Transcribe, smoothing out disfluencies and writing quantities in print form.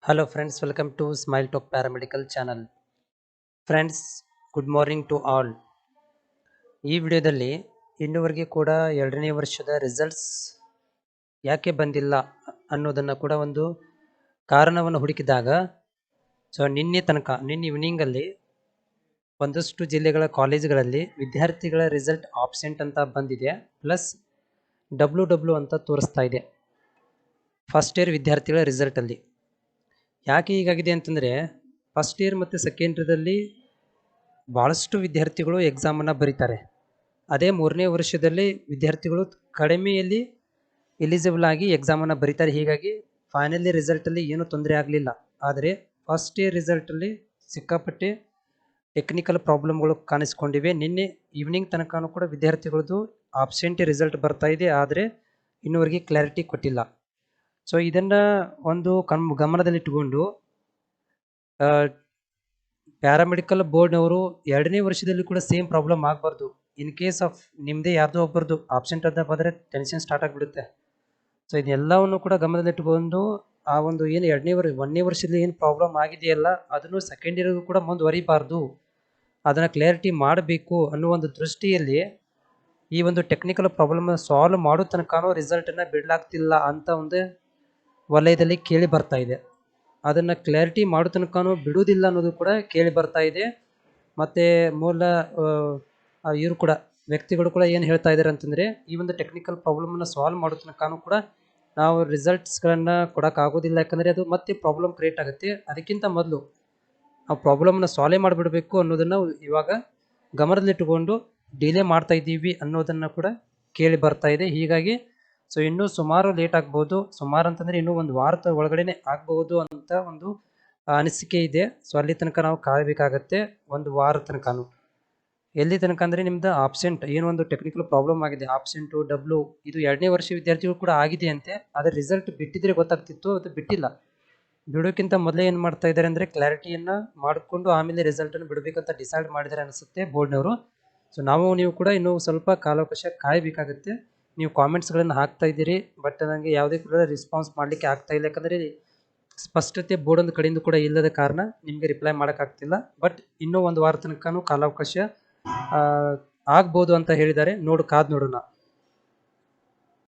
Hello friends, welcome to Smile Talk Paramedical channel. Friends, good morning to all. ಈ ವಿಡಿಯೋದಲ್ಲಿ ಇನ್ನುವರೆಗೆ ಕೂಡ 2ನೇ ವರ್ಷದ ರಿಸಲ್ಟ್ಸ್ ಯಾಕೆ ಬಂದಿಲ್ಲ ಅನ್ನೋದನ್ನು ಕೂಡ ಒಂದು ಕಾರಣವನ್ನು ಹುಡುಕಿದಾಗ ನಿನ್ನೆ ಈವ್ನಿಂಗಲ್ಲಿ ಒಂದಷ್ಟು ಜಿಲ್ಲೆಗಳ ಕಾಲೇಜುಗಳಲ್ಲಿ ವಿದ್ಯಾರ್ಥಿಗಳ ರಿಸಲ್ಟ್ ಆಬ್ಸೆಂಟ್ ಅಂತ ಬಂದಿದೆ, ಪ್ಲಸ್ ಡಬ್ಲ್ಯೂ ಅಂತ ತೋರಿಸ್ತಾ ಇದೆ ಫಸ್ಟ್ ಇಯರ್ ವಿದ್ಯಾರ್ಥಿಗಳ ರಿಸಲ್ಟಲ್ಲಿ. ಯಾಕೆ ಹೀಗಾಗಿದೆ ಅಂತಂದರೆ, ಫಸ್ಟ್ ಇಯರ್ ಮತ್ತು ಸೆಕೆಂಡ್ ಇಯರ್ದಲ್ಲಿ ಭಾಳಷ್ಟು ವಿದ್ಯಾರ್ಥಿಗಳು ಎಕ್ಸಾಮನ್ನು ಬರೀತಾರೆ. ಅದೇ 3ನೇ ವರ್ಷದಲ್ಲಿ ವಿದ್ಯಾರ್ಥಿಗಳು ಕಡಿಮೆಯಲ್ಲಿ ಎಲಿಜಿಬಲ್ ಆಗಿ ಎಕ್ಸಾಮನ್ನು ಬರೀತಾರೆ. ಹೀಗಾಗಿ ಫೈನಲ್ ಇಯರ್ ರಿಸಲ್ಟಲ್ಲಿ ಏನೂ ತೊಂದರೆ ಆಗಲಿಲ್ಲ. ಆದರೆ ಫಸ್ಟ್ ಇಯರ್ ರಿಸಲ್ಟಲ್ಲಿ ಸಿಕ್ಕಾಪಟ್ಟೆ ಟೆಕ್ನಿಕಲ್ ಪ್ರಾಬ್ಲಮ್ಗಳು ಕಾಣಿಸ್ಕೊಂಡಿವೆ. ನಿನ್ನೆ ಈವ್ನಿಂಗ್ ತನಕನೂ ಕೂಡ ವಿದ್ಯಾರ್ಥಿಗಳದ್ದು ಆಬ್ಸೆಂಟ್ ರಿಸಲ್ಟ್ ಬರ್ತಾ ಇದೆ, ಆದರೆ ಇನ್ನೂವರೆಗೆ ಕ್ಲಾರಿಟಿ ಕೊಟ್ಟಿಲ್ಲ. ಇದನ್ನು ಒಂದು ಗಮನದಲ್ಲಿಟ್ಟುಕೊಂಡು ಪ್ಯಾರಾಮೆಡಿಕಲ್ ಬೋರ್ಡ್ನವರು 2ನೇ ವರ್ಷದಲ್ಲಿ ಕೂಡ ಸೇಮ್ ಪ್ರಾಬ್ಲಮ್ ಆಗಬಾರ್ದು. ಇನ್ ಕೇಸ್ ಆಫ್ ನಿಮ್ಮದೇ ಯಾರ್ದೋ ಒಬ್ಬರದು ಆಬ್ಸೆಂಟ್ ಅಂತ ಬಂದರೆ ಟೆನ್ಷನ್ ಸ್ಟಾರ್ಟ್ ಆಗಿಬಿಡುತ್ತೆ. ಇದೆಲ್ಲವನ್ನು ಕೂಡ ಗಮನದಲ್ಲಿಟ್ಟುಕೊಂಡು ಆ ಒಂದು ಏನು 1ನೇ ವರ್ಷದಲ್ಲಿ ಏನು ಪ್ರಾಬ್ಲಮ್ ಆಗಿದೆಯಲ್ಲ, ಅದನ್ನು ಸೆಕೆಂಡ್ ಇಯರ್ಗೂ ಕೂಡ ಮುಂದುವರಿಬಾರ್ದು, ಅದನ್ನು ಕ್ಲಾರಿಟಿ ಮಾಡಬೇಕು ಅನ್ನೋ ಒಂದು ದೃಷ್ಟಿಯಲ್ಲಿ ಈ ಒಂದು ಟೆಕ್ನಿಕಲ್ ಪ್ರಾಬ್ಲಮ್ ಸಾಲ್ವ್ ಮಾಡೋ ತನಕನೂ ರಿಸಲ್ಟನ್ನು ಬಿಡಲಾಗ್ತಿಲ್ಲ ಅಂತ ಒಂದು ವಲಯದಲ್ಲಿ ಕೇಳಿ ಬರ್ತಾ ಇದೆ. ಅದನ್ನು ಕ್ಲಾರಿಟಿ ಮಾಡೋ ತನಕನೂ ಬಿಡುವುದಿಲ್ಲ ಅನ್ನೋದು ಕೂಡ ಕೇಳಿ ಬರ್ತಾ ಇದೆ. ಮತ್ತು ಮೂಲ ಇವರು ಕೂಡ ವ್ಯಕ್ತಿಗಳು ಕೂಡ ಏನು ಹೇಳ್ತಾ ಇದ್ದಾರೆ ಅಂತಂದರೆ, ಈ ಒಂದು ಟೆಕ್ನಿಕಲ್ ಪ್ರಾಬ್ಲಮನ್ನು ಸಾಲ್ವ್ ಮಾಡೋ ತನಕನೂ ಕೂಡ ನಾವು ರಿಸಲ್ಟ್ಸ್ಗಳನ್ನು ಕೊಡೋಕ್ಕಾಗೋದಿಲ್ಲ, ಯಾಕಂದರೆ ಅದು ಮತ್ತೆ ಪ್ರಾಬ್ಲಮ್ ಕ್ರಿಯೇಟ್ ಆಗುತ್ತೆ. ಅದಕ್ಕಿಂತ ಮೊದಲು ಆ ಪ್ರಾಬ್ಲಮನ್ನು ಸಾಲ್ವ್ ಮಾಡಿಬಿಡಬೇಕು ಅನ್ನೋದನ್ನು ಇವಾಗ ಗಮನದಲ್ಲಿಟ್ಟುಕೊಂಡು ಡಿಲೇ ಮಾಡ್ತಾ ಇದ್ದೀವಿ ಅನ್ನೋದನ್ನು ಕೂಡ ಕೇಳಿ ಬರ್ತಾ ಇದೆ. ಹೀಗಾಗಿ ಇನ್ನೂ ಸುಮಾರು ಲೇಟ್ ಆಗ್ಬೋದು, ಸುಮಾರು ಅಂತಂದರೆ ಇನ್ನೂ ಒಂದು ವಾರದ ಒಳಗಡೆ ಆಗ್ಬೋದು ಅಂತ ಒಂದು ಅನಿಸಿಕೆ ಇದೆ. ಅಲ್ಲಿ ತನಕ ನಾವು ಕಾಯಬೇಕಾಗತ್ತೆ, ಒಂದು ವಾರ ತನಕನೂ. ಎಲ್ಲಿ ತನಕ ಅಂದರೆ ನಿಮ್ದು ಆಬ್ಸೆಂಟ್ ಏನು ಒಂದು ಟೆಕ್ನಿಕಲ್ ಪ್ರಾಬ್ಲಮ್ ಆಗಿದೆ, ಆಬ್ಸೆಂಟು ಡಬ್ಲ್ಯೂ, ಇದು 2ನೇ ವರ್ಷ ವಿದ್ಯಾರ್ಥಿಗಳು ಕೂಡ ಆಗಿದೆ ಅಂತೆ. ಆದರೆ ರಿಸಲ್ಟ್ ಬಿಟ್ಟಿದ್ರೆ ಗೊತ್ತಾಗ್ತಿತ್ತು, ಅದು ಬಿಟ್ಟಿಲ್ಲ. ಬಿಡೋಕ್ಕಿಂತ ಮೊದಲೇ ಏನು ಮಾಡ್ತಾ ಇದ್ದಾರೆ ಅಂದರೆ ಕ್ಲಾರಿಟಿಯನ್ನು ಮಾಡಿಕೊಂಡು ಆಮೇಲೆ ರಿಸಲ್ಟನ್ನು ಬಿಡಬೇಕಂತ ಡಿಸೈಡ್ ಮಾಡಿದ್ದಾರೆ ಅನಿಸುತ್ತೆ ಬೋರ್ಡ್ನವರು. ನೀವು ಕೂಡ ಇನ್ನೂ ಸ್ವಲ್ಪ ಕಾಲಾವಕಾಶ ಕಾಯಬೇಕಾಗುತ್ತೆ. ನೀವು ಕಾಮೆಂಟ್ಸ್ಗಳನ್ನು ಹಾಕ್ತಾ ಇದ್ದೀರಿ, ಬಟ್ ನನಗೆ ಯಾವುದೇ ಕೂಡ ರೆಸ್ಪಾನ್ಸ್ ಮಾಡಲಿಕ್ಕೆ ಆಗ್ತಾ ಇಲ್ಲ, ಯಾಕಂದರೆ ಸ್ಪಷ್ಟತೆ ಬೋರ್ಡ್ ಒಂದು ಕಡೆಯಿಂದ ಕೂಡ ಇಲ್ಲದ ಕಾರಣ ನಿಮಗೆ ರಿಪ್ಲೈ ಮಾಡೋಕ್ಕಾಗ್ತಿಲ್ಲ. ಬಟ್ ಇನ್ನೂ ಒಂದು ವಾರ ತನಕನೂ ಕಾಲಾವಕಾಶ ಆಗ್ಬೋದು ಅಂತ ಹೇಳಿದ್ದಾರೆ. ಕಾದು ನೋಡೋಣ.